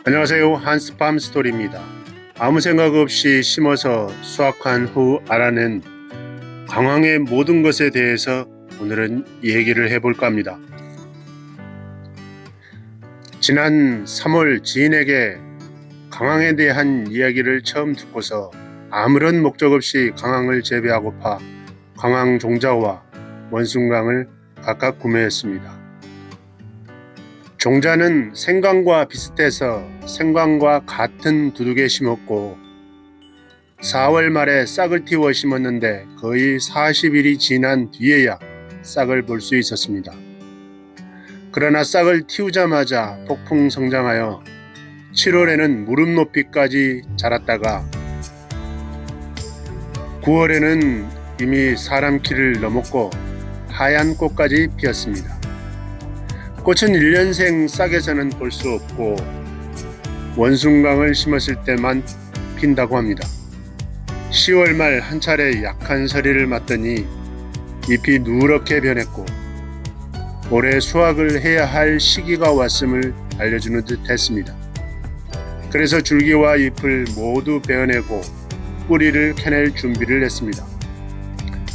안녕하세요. 한스팜 스토리입니다. 아무 생각 없이 심어서 수확한 후 알아낸 강황의 모든 것에 대해서 오늘은 얘기를 해볼까 합니다. 지난 3월 지인에게 강황에 대한 이야기를 처음 듣고서 아무런 목적 없이 강황을 재배하고파 강황 종자와 원숭강을 각각 구매했습니다. 종자는 생강과 비슷해서 생강과 같은 두둑에 심었고 4월 말에 싹을 틔워 심었는데 거의 40일이 지난 뒤에야 싹을 볼 수 있었습니다. 그러나 싹을 틔우자마자 폭풍 성장하여 7월에는 무릎 높이까지 자랐다가 9월에는 이미 사람 키를 넘었고 하얀 꽃까지 피었습니다. 꽃은 1년생 싹에서는 볼 수 없고 원숭강을 심었을 때만 핀다고 합니다. 10월 말 한 차례 약한 서리를 맞더니 잎이 누렇게 변했고 올해 수확을 해야 할 시기가 왔음을 알려주는 듯 했습니다. 그래서 줄기와 잎을 모두 베어내고 뿌리를 캐낼 준비를 했습니다.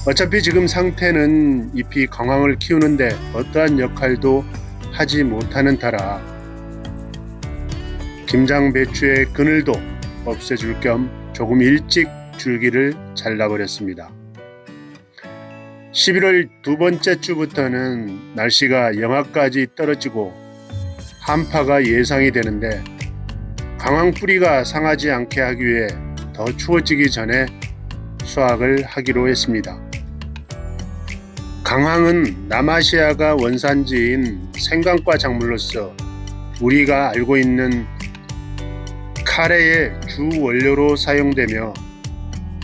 어차피 지금 상태는 잎이 강황을 키우는데 어떠한 역할도 하지 못하는 터라 김장 배추의 그늘도 없애줄 겸 조금 일찍 줄기를 잘라버렸습니다. 11월 두 번째 주부터는 날씨가 영하까지 떨어지고 한파가 예상이 되는데 강황 뿌리가 상하지 않게 하기 위해 더 추워지기 전에 수확을 하기로 했습니다. 강황은 남아시아가 원산지인 생강과 작물로서 우리가 알고 있는 카레의 주 원료로 사용되며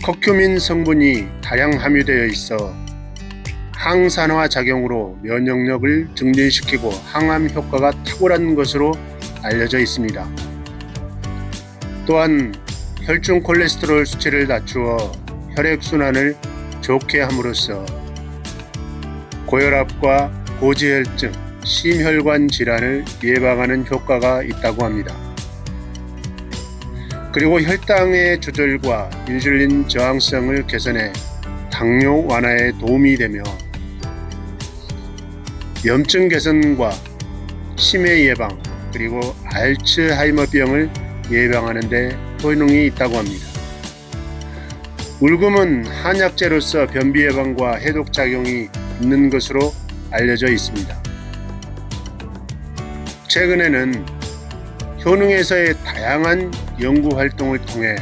커큐민 성분이 다량 함유되어 있어 항산화 작용으로 면역력을 증진시키고 항암 효과가 탁월한 것으로 알려져 있습니다. 또한 혈중 콜레스테롤 수치를 낮추어 혈액순환을 좋게 함으로써 고혈압과 고지혈증, 심혈관 질환을 예방하는 효과가 있다고 합니다. 그리고 혈당의 조절과 인슐린 저항성을 개선해 당뇨 완화에 도움이 되며 염증 개선과 치매 예방 그리고 알츠하이머병을 예방하는 데 효능이 있다고 합니다. 울금은 한약재로서 변비 예방과 해독 작용이 있는 것으로 알려져 있습니다. 최근에는 효능에서의 다양한 연구 활동을 통해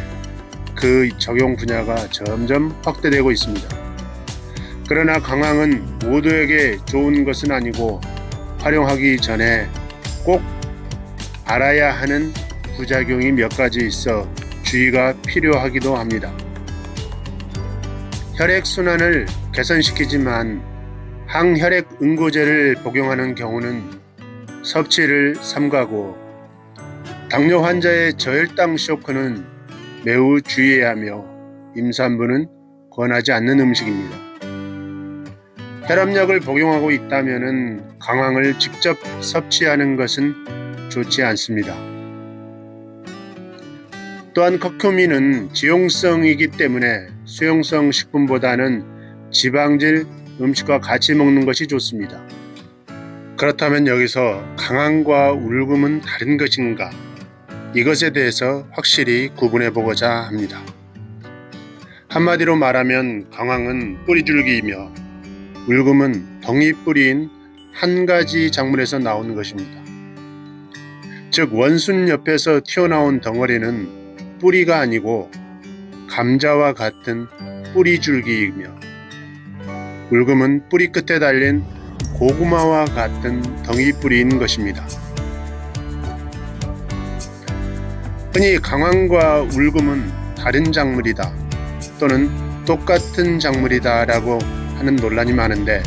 그 적용 분야가 점점 확대되고 있습니다. 그러나 강황은 모두에게 좋은 것은 아니고 활용하기 전에 꼭 알아야 하는 부작용이 몇 가지 있어 주의가 필요하기도 합니다. 혈액순환을 개선시키지만 항혈액 응고제를 복용하는 경우는 섭취를 삼가고 당뇨 환자의 저혈당 쇼크는 매우 주의해야 하며 임산부는 권하지 않는 음식입니다. 혈압약을 복용하고 있다면 강황을 직접 섭취하는 것은 좋지 않습니다. 또한 커큐민은 지용성이기 때문에 수용성 식품보다는 지방질 음식과 같이 먹는 것이 좋습니다. 그렇다면 여기서 강황과 울금은 다른 것인가? 이것에 대해서 확실히 구분해 보고자 합니다. 한마디로 말하면 강황은 뿌리줄기이며 울금은 덩이 뿌리인 한 가지 작물에서 나오는 것입니다. 즉 원순 옆에서 튀어나온 덩어리는 뿌리가 아니고 감자와 같은 뿌리줄기이며 울금은 뿌리 끝에 달린 고구마와 같은 덩이 뿌리인 것입니다. 흔히 강황과 울금은 다른 작물이다 또는 똑같은 작물이다 라고 하는 논란이 많은데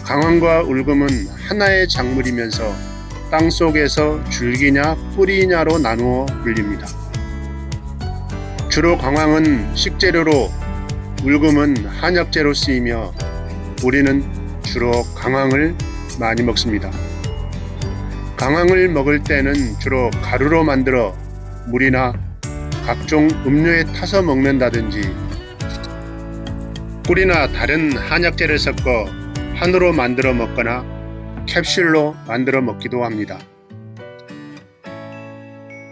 강황과 울금은 하나의 작물이면서 땅속에서 줄기냐 뿌리냐로 나누어 불립니다. 주로 강황은 식재료로 울금은 한약재로 쓰이며 우리는 주로 강황을 많이 먹습니다. 강황을 먹을 때는 주로 가루로 만들어 물이나 각종 음료에 타서 먹는다든지 꿀이나 다른 한약재를 섞어 한우로 만들어 먹거나 캡슐로 만들어 먹기도 합니다.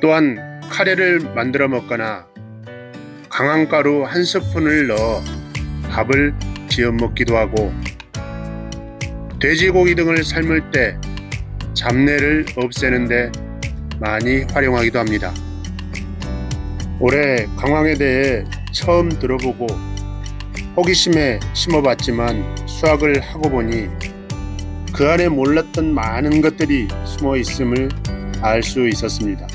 또한 카레를 만들어 먹거나 강황가루 한 스푼을 넣어 밥을 지어 먹기도 하고, 돼지고기 등을 삶을 때 잡내를 없애는데 많이 활용하기도 합니다. 올해 강황에 대해 처음 들어보고 호기심에 심어봤지만 수확을 하고 보니 그 안에 몰랐던 많은 것들이 숨어 있음을 알 수 있었습니다.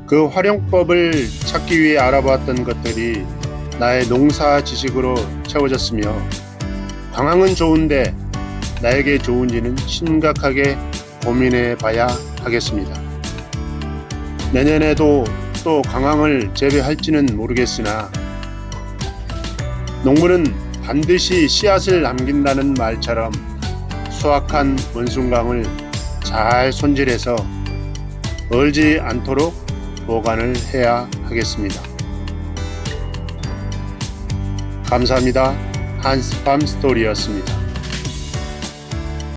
그 활용법을 찾기 위해 알아봤던 것들이 나의 농사 지식으로 채워졌으며, 강황은 좋은데 나에게 좋은지는 심각하게 고민해 봐야 하겠습니다. 내년에도 또 강황을 재배할지는 모르겠으나, 농부는 반드시 씨앗을 남긴다는 말처럼 수확한 원숭강을 잘 손질해서 얼지 않도록 보관을 해야 하겠습니다. 감사합니다. 한스팜 스토리였습니다.